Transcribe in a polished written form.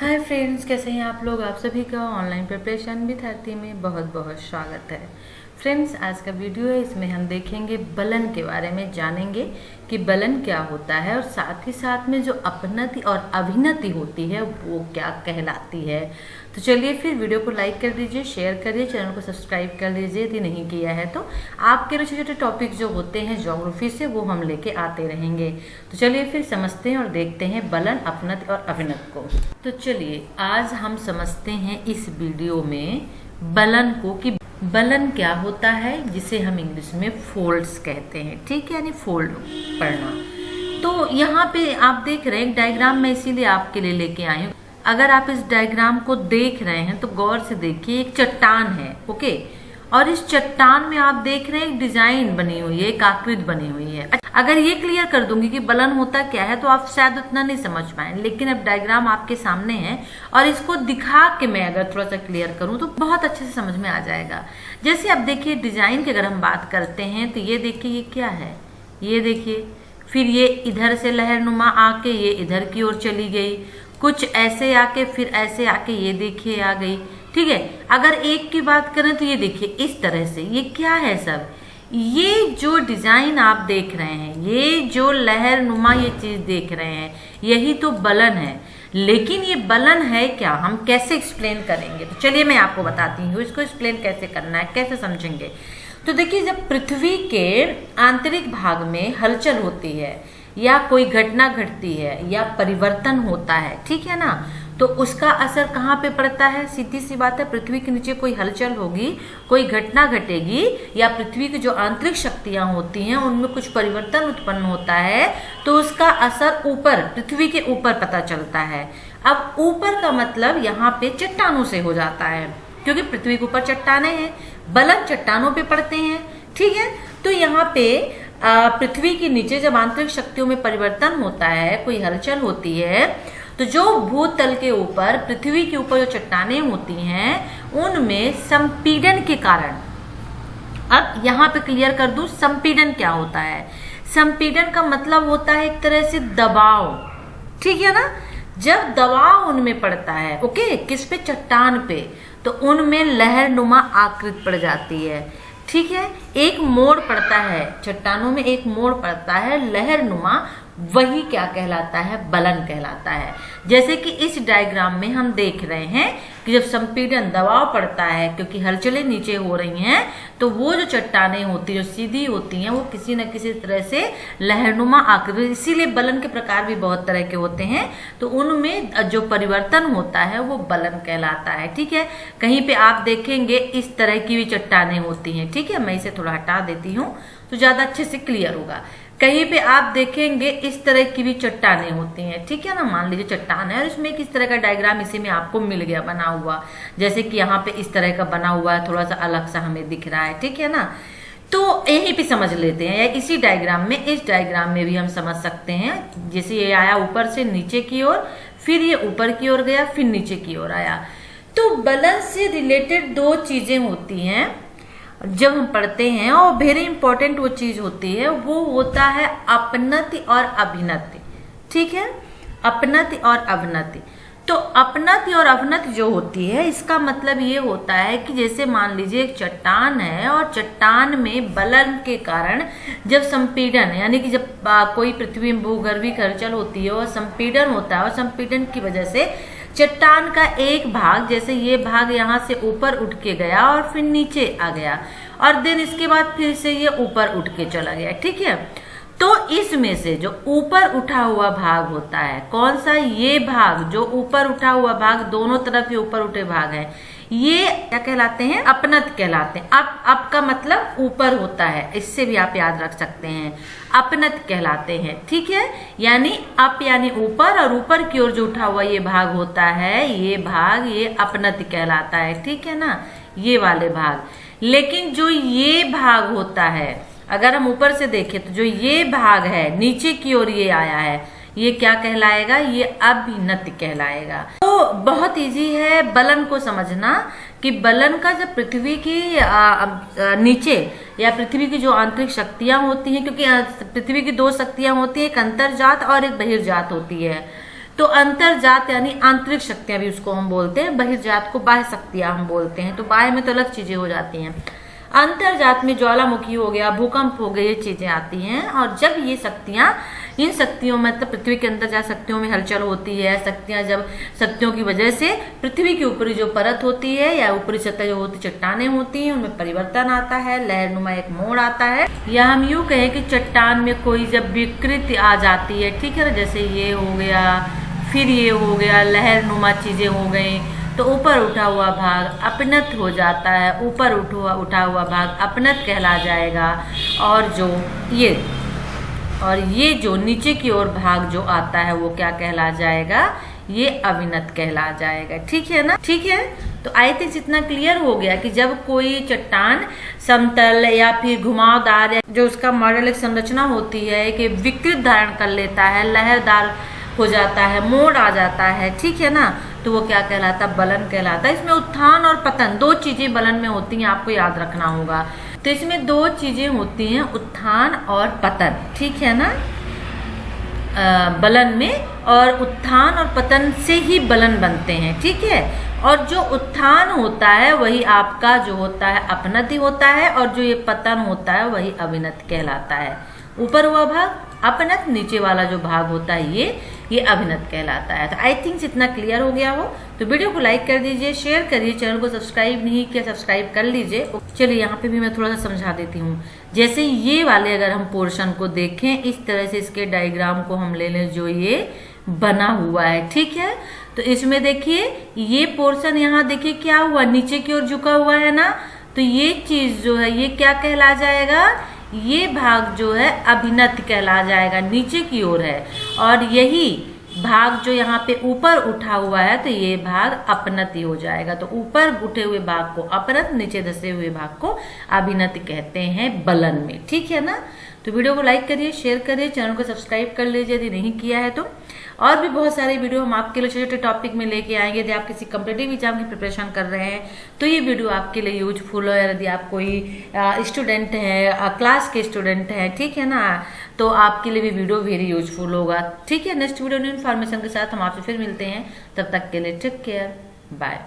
Hi friends, कैसे हैं आप लोग। आप सभी का ऑनलाइन प्रिपरेशन विद आरती में बहुत बहुत स्वागत है। फ्रेंड्स, आज का वीडियो है, इसमें हम देखेंगे बलन के बारे में, जानेंगे कि बलन क्या होता है और साथ ही साथ में जो अपनति और अभिनति होती है वो क्या कहलाती है। तो चलिए फिर वीडियो को लाइक कर दीजिए, शेयर करिए, चैनल को सब्सक्राइब कर लीजिए यदि नहीं किया है तो। आपके छोटे छोटे टॉपिक जो होते हैं ज्योग्राफी से वो हम लेके आते रहेंगे। तो चलिए फिर समझते हैं और देखते हैं बलन, अपनति और अभिनति को। तो चलिए आज हम समझते हैं इस वीडियो में बलन को कि बलन क्या होता है, जिसे हम इंग्लिश में फोल्ड्स कहते हैं। ठीक है, यानी फोल्ड पढ़ना। तो यहाँ पे आप देख रहे हैं एक डायग्राम में, इसीलिए आपके लिए लेके आई हूँ। अगर आप इस डायग्राम को देख रहे हैं तो गौर से देखिए, एक चट्टान है, ओके, और इस चट्टान में आप देख रहे हैं एक डिजाइन बनी हुई है, एक आकृति बनी हुई है। अगर ये क्लियर कर दूंगी कि बलन होता क्या है तो आप शायद उतना नहीं समझ पाए, लेकिन अब डायग्राम आपके सामने है और इसको दिखा के मैं अगर थोड़ा सा क्लियर करूं तो बहुत अच्छे से समझ में आ जाएगा। जैसे अब देखिए डिजाइन की अगर हम बात करते हैं तो ये देखिए ये क्या है, ये देखिए, फिर ये इधर से लहरनुमा आके ये इधर की ओर चली गई, कुछ ऐसे आके फिर ऐसे आके ये देखिए आ गई। ठीक है, अगर एक की बात करें तो ये देखिए इस तरह से, ये क्या है सब, ये जो डिजाइन आप देख रहे हैं, ये जो लहरनुमा ये चीज देख रहे हैं, यही तो बलन है। लेकिन ये बलन है क्या, हम कैसे एक्सप्लेन करेंगे? तो चलिए मैं आपको बताती हूँ इसको एक्सप्लेन कैसे करना है, कैसे समझेंगे। तो देखिए, जब पृथ्वी के आंतरिक भाग में हलचल होती है या कोई घटना घटती है या परिवर्तन होता है, ठीक है ना, तो उसका असर कहाँ पे पड़ता है? सीधी सी बात है, पृथ्वी के नीचे कोई हलचल होगी, कोई घटना घटेगी या पृथ्वी की जो आंतरिक शक्तियां होती हैं उनमें कुछ परिवर्तन उत्पन्न होता है तो उसका असर ऊपर, पृथ्वी के ऊपर पता चलता है। अब ऊपर का मतलब यहाँ पे चट्टानों से हो जाता है, क्योंकि पृथ्वी के ऊपर चट्टाने हैं, बलन चट्टानों पे पड़ते हैं। ठीक है, तो यहाँ पे पृथ्वी के नीचे जब आंतरिक शक्तियों में परिवर्तन होता है, कोई हलचल होती है, तो जो भूतल के ऊपर, पृथ्वी के ऊपर जो चट्टानें होती हैं उनमें संपीड़न के कारण, अब यहाँ पे क्लियर कर दूं संपीड़न क्या होता है। संपीड़न का मतलब होता है एक तरह से दबाव, ठीक है ना। जब दबाव उनमें पड़ता है, ओके, किस पे? चट्टान पे, तो उनमें लहरनुमा आकृति पड़ जाती है। ठीक है, एक मोड़ पड़ता है, चट्टानों में एक मोड़ पड़ता है लहरनुमा, वही क्या कहलाता है? बलन कहलाता है। जैसे कि इस डायग्राम में हम देख रहे हैं कि जब संपीड़न, दबाव पड़ता है, क्योंकि हलचलें नीचे हो रही हैं, तो वो जो चट्टानें होती हैं जो सीधी होती हैं वो किसी न किसी तरह से लहरनुमा आकृति, इसीलिए बलन के प्रकार भी बहुत तरह के होते हैं, तो उनमें जो परिवर्तन होता है वो बलन कहलाता है। ठीक है, कहीं पे आप देखेंगे इस तरह की भी चट्टानें होती हैं। ठीक है, मैं इसे थोड़ा हटा देती हूँ तो ज्यादा अच्छे से क्लियर होगा। कहीं पे आप देखेंगे इस तरह की भी चट्टानें होती हैं। ठीक है ना, मान लीजिए चट्टान है और इसमें किस तरह का डायग्राम इसी में आपको मिल गया बना हुआ, जैसे कि यहाँ पे इस तरह का बना हुआ है, थोड़ा सा अलग सा हमें दिख रहा है। ठीक है ना, तो यहीं पे समझ लेते हैं, या इसी डायग्राम में, इस डायग्राम में भी हम समझ सकते हैं। जैसे ये आया ऊपर से नीचे की ओर, फिर ये ऊपर की ओर गया, फिर नीचे की ओर आया। तो बलन से रिलेटेड दो चीजें होती हैं जब हम पढ़ते हैं, और वेरी इंपॉर्टेंट वो चीज होती है, वो होता है अपनति और अभिनति। ठीक है, अपनति और अभिनति। तो अपनति और अभिनति जो होती है, इसका मतलब ये होता है कि जैसे मान लीजिए एक चट्टान है और चट्टान में बलन के कारण जब संपीड़न, यानी कि जब कोई पृथ्वी में भूगर्भीय हलचल होती है और संपीड़न होता है, और संपीड़न की वजह से चट्टान का एक भाग, जैसे ये भाग यहाँ से ऊपर उठ के गया और फिर नीचे आ गया, और देन इसके बाद फिर से ये ऊपर उठ के चला गया। ठीक है, तो इसमें से जो ऊपर उठा हुआ भाग होता है, कौन सा? ये भाग, जो ऊपर उठा हुआ भाग, दोनों तरफ ये ऊपर उठे भाग है, ये क्या कहलाते हैं? अपनत कहलाते हैं। अप का मतलब ऊपर होता है, इससे भी आप याद रख सकते हैं, अपनत कहलाते हैं। ठीक है, यानी अप यानी ऊपर, और ऊपर की ओर जो उठा हुआ ये भाग होता है, ये भाग, ये अपनत कहलाता है। ठीक है ना, ये वाले भाग। लेकिन जो ये भाग होता है, अगर हम ऊपर से देखें तो जो ये भाग है, नीचे की ओर ये आया है, ये क्या कहलाएगा? ये अभिनति कहलाएगा। तो बहुत इजी है बलन को समझना कि बलन का जब पृथ्वी की नीचे या पृथ्वी की जो आंतरिक शक्तियां होती हैं, क्योंकि पृथ्वी की दो शक्तियां होती हैं, एक अंतर्जात और एक बहिर्जात होती है। तो अंतर्जात यानी आंतरिक शक्तियां भी उसको हम बोलते हैं, बहिर्जात को बाह्य शक्तियां हम बोलते हैं। तो बाह्य में तो अलग चीजें हो जाती हैं। अंतर्जात में ज्वालामुखी हो गया, भूकंप हो गए, ये चीजें आती हैं। और जब ये शक्तियां, इन शक्तियों में मतलब पृथ्वी के अंदर जहाँ शक्तियों में हलचल होती है, शक्तियां जब शक्तियों की वजह से पृथ्वी की ऊपरी जो परत होती है या ऊपरी सतह जो होती, चट्टाने होती हैं, उनमें परिवर्तन आता है, लहरनुमा एक मोड़ आता है, या हम यूं कहें कि चट्टान में कोई जब विकृति आ जाती है, ठीक है ना, जैसे ये हो गया, फिर ये हो गया, लहरनुमा चीजें हो गई, तो ऊपर उठा हुआ भाग अपनत हो जाता है, ऊपर उठा हुआ भाग अपनत कहला जाएगा। और ये जो नीचे की ओर भाग जो आता है वो क्या कहला जाएगा, ये अविनत कहला जाएगा। ठीक है ना, ठीक है। तो आई थिंक इतना क्लियर हो गया कि जब कोई चट्टान समतल या फिर घुमावदार, जो उसका मॉडल एक संरचना होती है कि विकृत धारण कर लेता है, लहरदार हो जाता है, मोड़ आ जाता है, ठीक है ना, तो वो क्या कहलाता है, बलन कहलाता है। इसमें उत्थान और पतन दो चीजें बलन में होती हैं, आपको याद रखना होगा। तो इसमें दो चीजें होती हैं, उत्थान और पतन, ठीक है ना, बलन में। और उत्थान और पतन से ही बलन बनते हैं, ठीक है। और जो उत्थान होता है वही आपका जो होता है अपनत ही होता है, और जो ये पतन होता है वही अविनत कहलाता है। ऊपर हुआ भाग अपनत, नीचे वाला जो भाग होता है ये अभिनत कहलाता है। तो आई थिंक इतना क्लियर हो गया हो। तो वीडियो को लाइक कर दीजिए, शेयर करिए, चैनल को सब्सक्राइब नहीं किया सब्सक्राइब कर लीजिए। चलिए यहाँ पे भी मैं थोड़ा सा समझा देती हूँ। जैसे ये वाले अगर हम पोर्शन को देखें, इस तरह से इसके डायग्राम को हम ले लें जो ये बना हुआ है, ठीक है। तो इसमें देखिए ये पोर्शन, यहाँ देखिए क्या हुआ, नीचे की ओर झुका हुआ है ना, तो ये चीज जो है ये क्या कहला जाएगा, ये भाग जो है अभिनत कहला जाएगा, नीचे की ओर है। और यही भाग जो यहाँ पे ऊपर उठा हुआ है तो ये भाग अपनत ही हो जाएगा। तो ऊपर उठे हुए भाग को अपनत, नीचे धसे हुए भाग को अभिनत कहते हैं बलन में, ठीक है ना। तो वीडियो को लाइक करिए, शेयर करिए, चैनल को सब्सक्राइब कर लीजिए यदि नहीं किया है तो। और भी बहुत सारे वीडियो हम आपके लिए छोटे छोटे टॉपिक में लेके आएंगे। यदि आप किसी कॉम्पिटिटिव एग्जाम की प्रिपरेशन कर रहे हैं तो ये वीडियो आपके लिए यूजफुल है। यदि आप कोई स्टूडेंट है, क्लास के स्टूडेंट है, ठीक है ना, तो आपके लिए भी वीडियो वेरी यूजफुल होगा, ठीक है। नेक्स्ट वीडियो न्यू इन्फॉर्मेशन के साथ हम आपसे फिर मिलते हैं, तब तक के लिए टेक केयर, बाय।